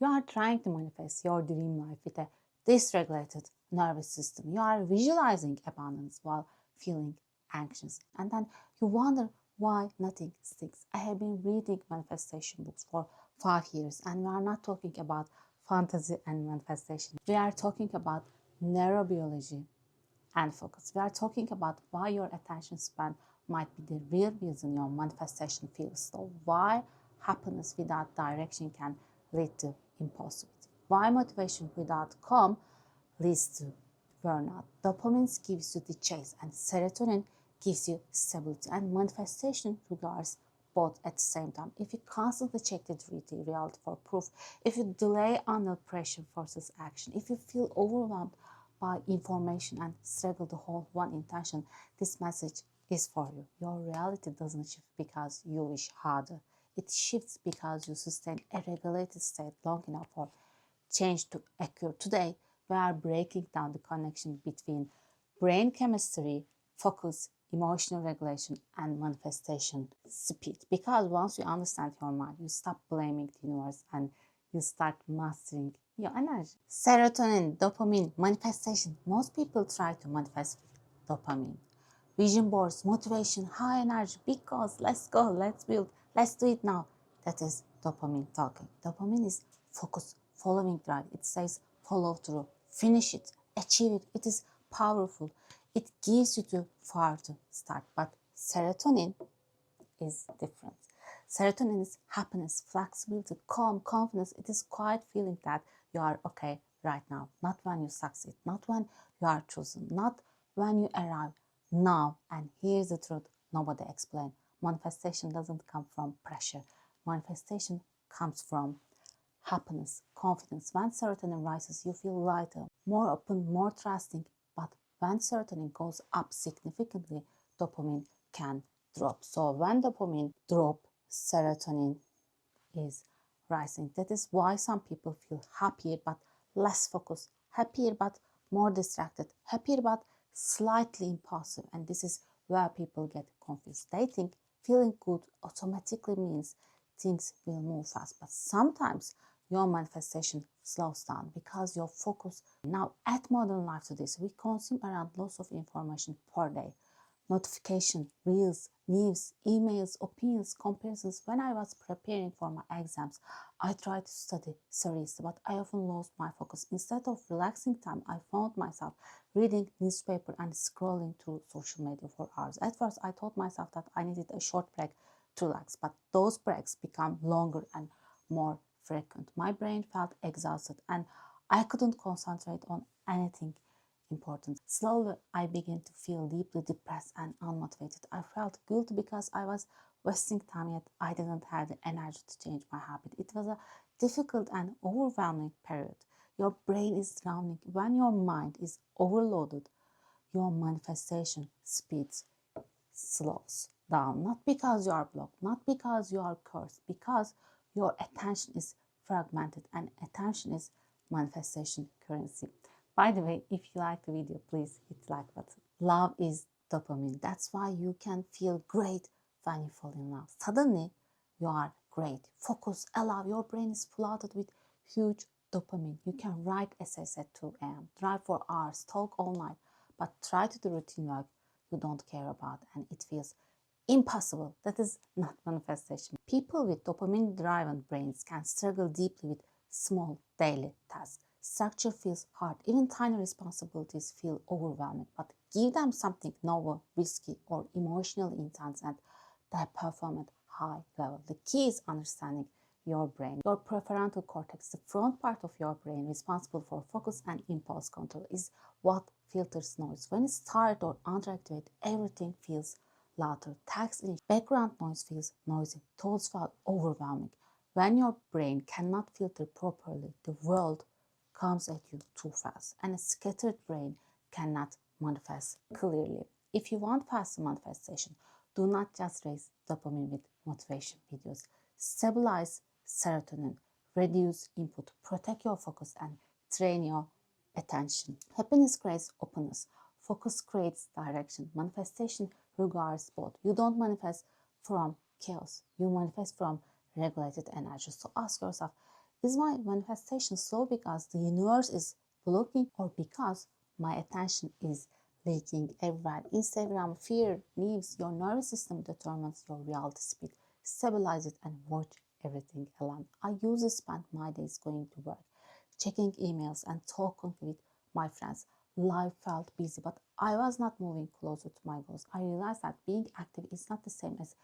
You are trying to manifest your dream life with a dysregulated nervous system. You are visualizing abundance while feeling anxious. And then you wonder why nothing sticks. I have been reading manifestation books for 5 years, and we are not talking about fantasy and manifestation. We are talking about neurobiology and focus. We are talking about why your attention span might be the real reason your manifestation feels slow, why happiness without direction can lead to impulsivity, why motivation without calm leads to burnout. Dopamine gives you the chase, and serotonin gives you stability, and manifestation regards both at the same time. If you constantly check the reality for proof, if you delay under pressure forces action, if you feel overwhelmed by information and struggle to hold one intention, this message is for you. Your reality doesn't shift because you wish harder. It shifts because you sustain a regulated state long enough for change to occur. Today, we are breaking down the connection between brain chemistry, focus, emotional regulation, and manifestation speed. Because once you understand your mind, you stop blaming the universe and you start mastering your energy. Serotonin, dopamine, manifestation. Most people try to manifest dopamine. Vision boards, motivation, high energy, big goals, let's go, let's build, let's do it now. That is dopamine talking. Dopamine is focus, following drive. It says follow through, finish it, achieve it. It is powerful. It gives you too far to start. But serotonin is different. Serotonin is happiness, flexibility, calm, confidence. It is quiet feeling that you are okay right now. Not when you succeed, not when you are chosen, not when you arrive. Now, and here's the truth, nobody explains. Manifestation doesn't come from pressure. Manifestation comes from happiness, confidence. When serotonin rises, you feel lighter, more open, more trusting. But when serotonin goes up significantly, dopamine can drop. So when dopamine drop, serotonin is rising. That is why some people feel happier but less focused, happier but more distracted, happier but slightly impulsive. And this is where people get confused. They think feeling good automatically means things will move fast, but sometimes your manifestation slows down because your focus. Now, at modern life today, we consume around lots of information per day. Notification, reels, news, emails, opinions, comparisons. When I was preparing for my exams, I tried to study seriously, but I often lost my focus. Instead of relaxing time, I found myself reading newspaper and scrolling through social media for hours. At first, I told myself that I needed a short break to relax, but those breaks become longer and more frequent. My brain felt exhausted and I couldn't concentrate on anything important. Slowly, I began to feel deeply depressed and unmotivated. I felt guilty because I was wasting time, yet I didn't have the energy to change my habit. It was a difficult and overwhelming period. Your brain is drowning. When your mind is overloaded, your manifestation speeds slows down. Not because you are blocked, not because you are cursed, because your attention is fragmented, and attention is manifestation currency. By the way, if you like the video, please hit like button. Love is dopamine. That's why you can feel great when you fall in love. Suddenly, you are great. Focus, allow. Your brain is flooded with huge dopamine. You can write essays at 2 a.m., drive for hours, talk all night, but try to do routine work you don't care about and it feels impossible. That is not manifestation. People with dopamine-driven brains can struggle deeply with small daily tasks. Structure feels hard. Even tiny responsibilities feel overwhelming. But give them something novel, risky, or emotionally intense, and they perform at high level. The key is understanding your brain. Your prefrontal cortex, the front part of your brain responsible for focus and impulse control, is what filters noise. When it's tired or underactivated, everything feels louder. Text in background noise feels noisy. Thoughts feel overwhelming. When your brain cannot filter properly, the world comes at you too fast, and a scattered brain cannot manifest clearly. If you want faster manifestation, do not just raise dopamine with motivation videos. Stabilize serotonin, reduce input, protect your focus, and train your attention. Happiness creates openness. Focus creates direction. Manifestation regards both. You don't manifest from chaos. You manifest from regulated energy. So ask yourself, Is my manifestation slow because the universe is blocking, or because my attention is leaking everywhere? Instagram, fear, news, your nervous system determines your reality speed. Stabilize it and watch everything alone. I used to spend my days going to work, checking emails and talking with my friends. Life felt busy, but I was not moving closer to my goals. I realized that being active is not the same as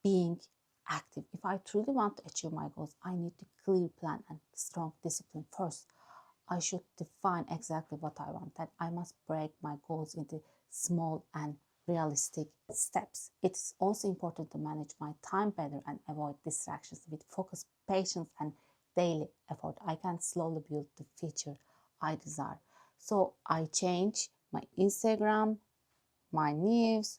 being active. If I truly want to achieve my goals, I need a clear plan and strong discipline. First, I should define exactly what I want. Then I must break my goals into small and realistic steps. It's also important to manage my time better and avoid distractions. With focus, patience, and daily effort, I can slowly build the future I desire. So I change my Instagram, my news,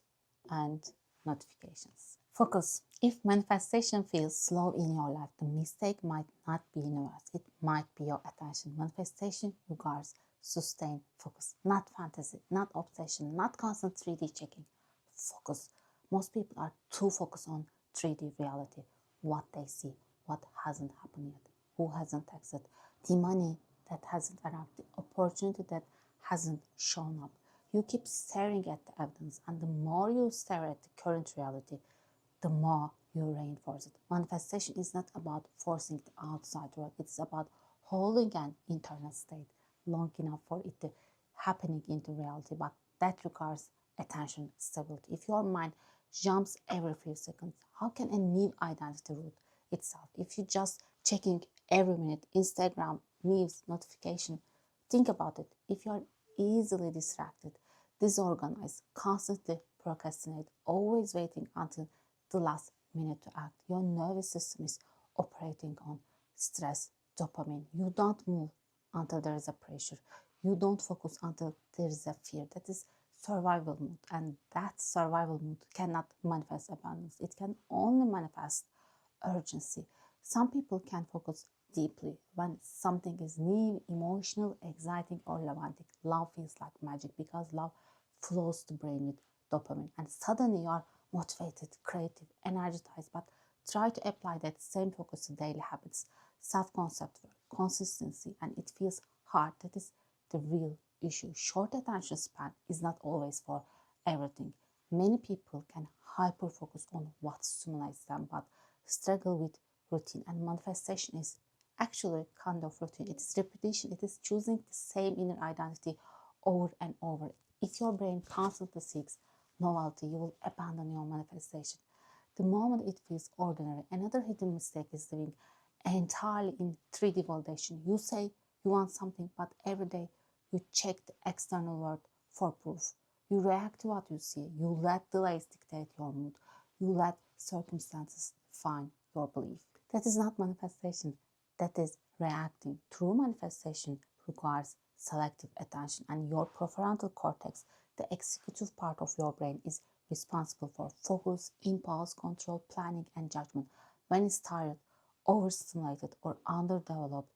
and notifications. Focus. If manifestation feels slow in your life, the mistake might not be universe. It might be your attention. Manifestation requires sustained focus, not fantasy, not obsession, not constant 3D checking. Focus. Most people are too focused on 3D reality, what they see, what hasn't happened yet, who hasn't exited, the money that hasn't arrived, the opportunity that hasn't shown up. You keep staring at the evidence, and the more you stare at the current reality, the more you reinforce it. Manifestation is not about forcing the outside world. It's about holding an internal state long enough for it to happening into reality. But that requires attention stability. If your mind jumps every few seconds, how can a new identity root itself? If you're just checking every minute Instagram, news, notification, think about it. If you're easily distracted, disorganized, constantly procrastinate, always waiting until the last minute to act, your nervous system is operating on stress, dopamine. You don't move until there is a pressure. You don't focus until there is a fear. That is survival mode, and that survival mode cannot manifest abundance. It can only manifest urgency. Some people can focus deeply when something is new, emotional, exciting, or romantic. Love feels like magic because love flows to brain with dopamine, and suddenly you are motivated, creative, energized. But try to apply that same focus to daily habits, self-concept work, consistency, and it feels hard. That is the real issue. Short attention span is not always for everything. Many people can hyper focus on what stimulates them, but struggle with routine, and manifestation is actually kind of routine. It is repetition. It is choosing the same inner identity over and over. If your brain constantly seeks novelty, you will abandon your manifestation the moment it feels ordinary. Another hidden mistake is living entirely in 3D validation. You say you want something, but every day you check the external world for proof. You react to what you see. You let delays dictate your mood. You let circumstances define your belief. That is not manifestation. That is reacting. True manifestation requires selective attention, and your prefrontal cortex, the executive part of your brain, is responsible for focus, impulse control, planning, and judgment. When it's tired, overstimulated, or underdeveloped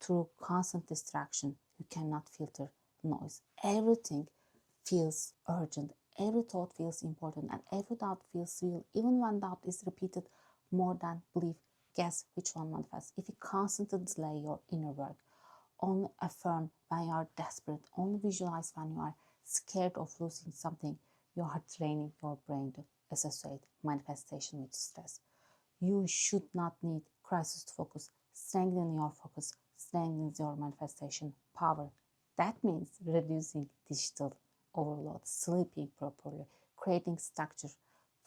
through constant distraction, you cannot filter noise. Everything feels urgent, every thought feels important, and every doubt feels real. Even when doubt is repeated more than belief, guess which one manifests? If you constantly delay your inner work, only affirm when you are desperate, only visualize when you are scared of losing something, you are training your brain to associate manifestation with stress. You should not need crisis to focus. Strengthen your focus, strengthens your manifestation power. That means reducing digital overload, sleeping properly, creating structure,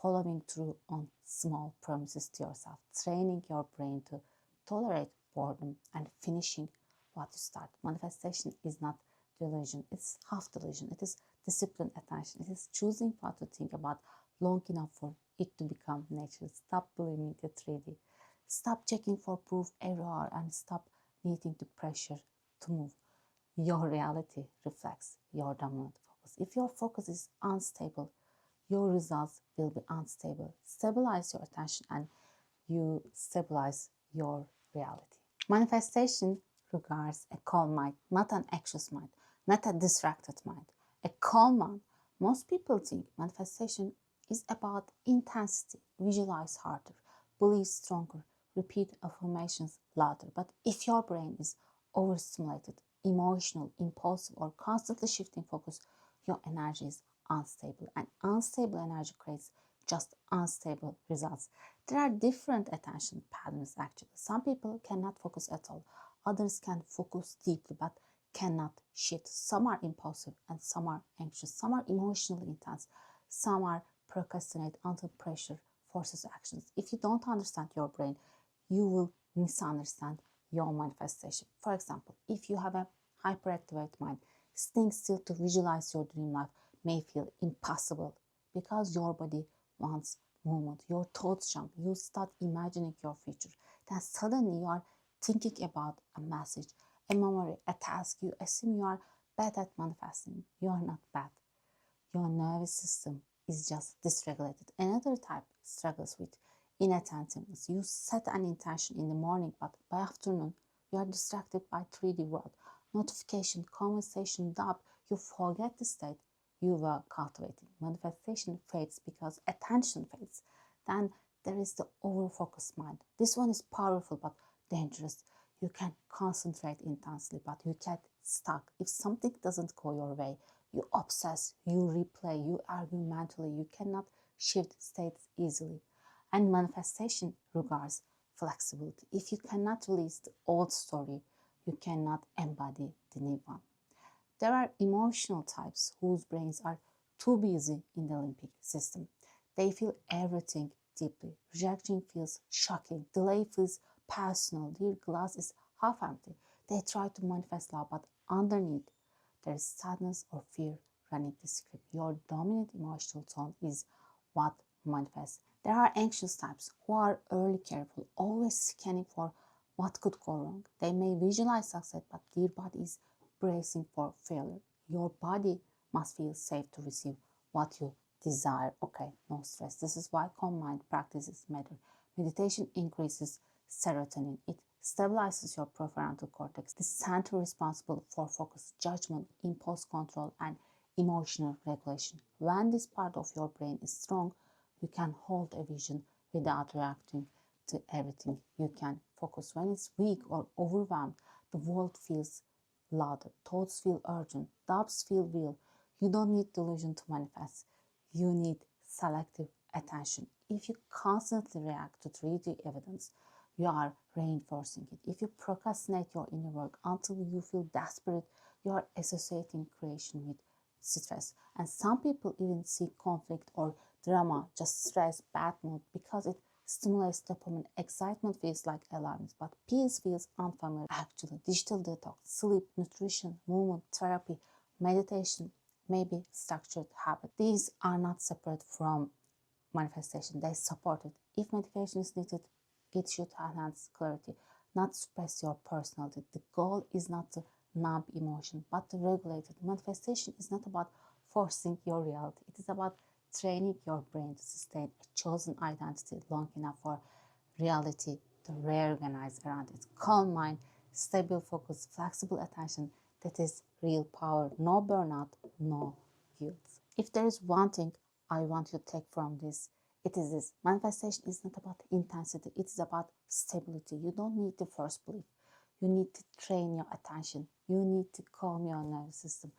following through on small promises to yourself, training your brain to tolerate boredom, and finishing what you start. Manifestation is not delusion, it's half delusion. It is disciplined attention. It is choosing what to think about long enough for it to become natural. Stop believing the 3D. Stop checking for proof every hour, and stop needing to pressure to move. Your reality reflects your dominant focus. If your focus is unstable, your results will be unstable. Stabilize your attention and you stabilize your reality. Manifestation requires a calm mind, not an anxious mind, not a distracted mind. A calm mind. Most people think manifestation is about intensity, visualize harder, believe stronger, repeat affirmations louder. But if your brain is overstimulated, emotional, impulsive, or constantly shifting focus, your energy is unstable. And unstable energy creates just unstable results. There are different attention patterns actually. Some people cannot focus at all. Others can focus deeply but cannot shift. Some are impulsive and some are anxious. Some are emotionally intense. Some are procrastinate until pressure forces actions. If you don't understand your brain, you will misunderstand your manifestation. For example, if you have a hyperactivated mind, staying still to visualize your dream life may feel impossible because your body wants movement. Your thoughts jump. You start imagining your future. Then suddenly you are thinking about a message, a memory, a task. You assume you are bad at manifesting. You are not bad. Your nervous system is just dysregulated. Another type struggles with inattentiveness. You set an intention in the morning, but by afternoon, you are distracted by 3D world, notification, conversation, doubt. You forget the state you were cultivating. Manifestation fades because attention fades. Then there is the overfocused mind. This one is powerful but dangerous. You can concentrate intensely, but you get stuck. If something doesn't go your way, you obsess, you replay, you argue mentally, you cannot shift states easily. And manifestation requires flexibility. If you cannot release the old story, you cannot embody the new one. There are emotional types whose brains are too busy in the limbic system. They feel everything deeply. Rejection feels shocking. Delay feels personal. Their glass is half empty. They try to manifest love, but underneath there is sadness or fear running the script. Your dominant emotional tone is what manifests. There are anxious types who are early careful, always scanning for what could go wrong. They may visualize success, but their body is bracing for failure. Your body must feel safe to receive what you desire. Okay, no stress. This is why calm mind practices matter. Meditation increases serotonin. It stabilizes your prefrontal cortex, the center responsible for focus, judgment, impulse control, and emotional regulation. When this part of your brain is strong, you can hold a vision without reacting to everything. You can focus. When it's weak or overwhelmed, the world feels louder, thoughts feel urgent, doubts feel real. You don't need delusion to manifest. You need selective attention. If you constantly react to 3D evidence, you are reinforcing it. If you procrastinate your inner work until you feel desperate, you are associating creation with stress. And some people even seek conflict or drama, just stress, bad mood, because it stimulates dopamine. Excitement feels like alarms, but peace feels unfamiliar. Actually, digital detox, sleep, nutrition, movement, therapy, meditation, maybe structured habit. These are not separate from manifestation. They support it. If medication is needed, it should enhance clarity, not suppress your personality. The goal is not to numb emotion, but to regulate it. Manifestation is not about forcing your reality. It is about training your brain to sustain a chosen identity long enough for reality to reorganize around it. Calm mind, stable focus, flexible attention. That is real power. No burnout, no guilt. If there is one thing I want you to take from this, it is this. Manifestation is not about intensity. It is about stability. You don't need to first believe. You need to train your attention. You need to calm your nervous system.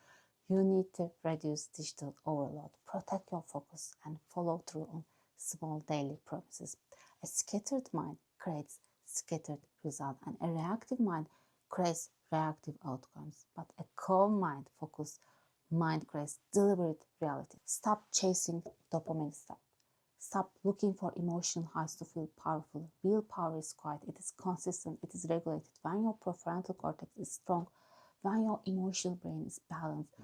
You need to reduce digital overload, protect your focus, and follow through on small daily promises. A scattered mind creates scattered results, and a reactive mind creates reactive outcomes. But a calm mind, focused mind creates deliberate reality. Stop chasing dopamine. Stop looking for emotional highs to feel powerful. Real power is quiet. It is consistent. It is regulated. When your prefrontal cortex is strong, when your emotional brain is balanced,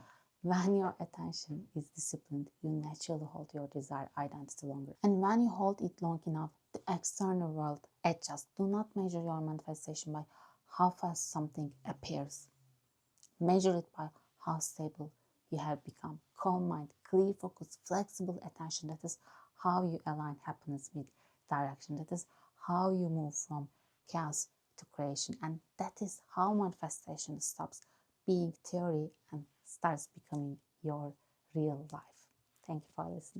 when your attention is disciplined, you naturally hold your desired identity longer. And when you hold it long enough, the external world adjusts. Do not measure your manifestation by how fast something appears. Measure it by how stable you have become. Calm mind, clear focus, flexible attention. That is how you align happiness with direction. That is how you move from chaos to creation. And that is how manifestation stops being theory and starts becoming your real life. Thank you for listening.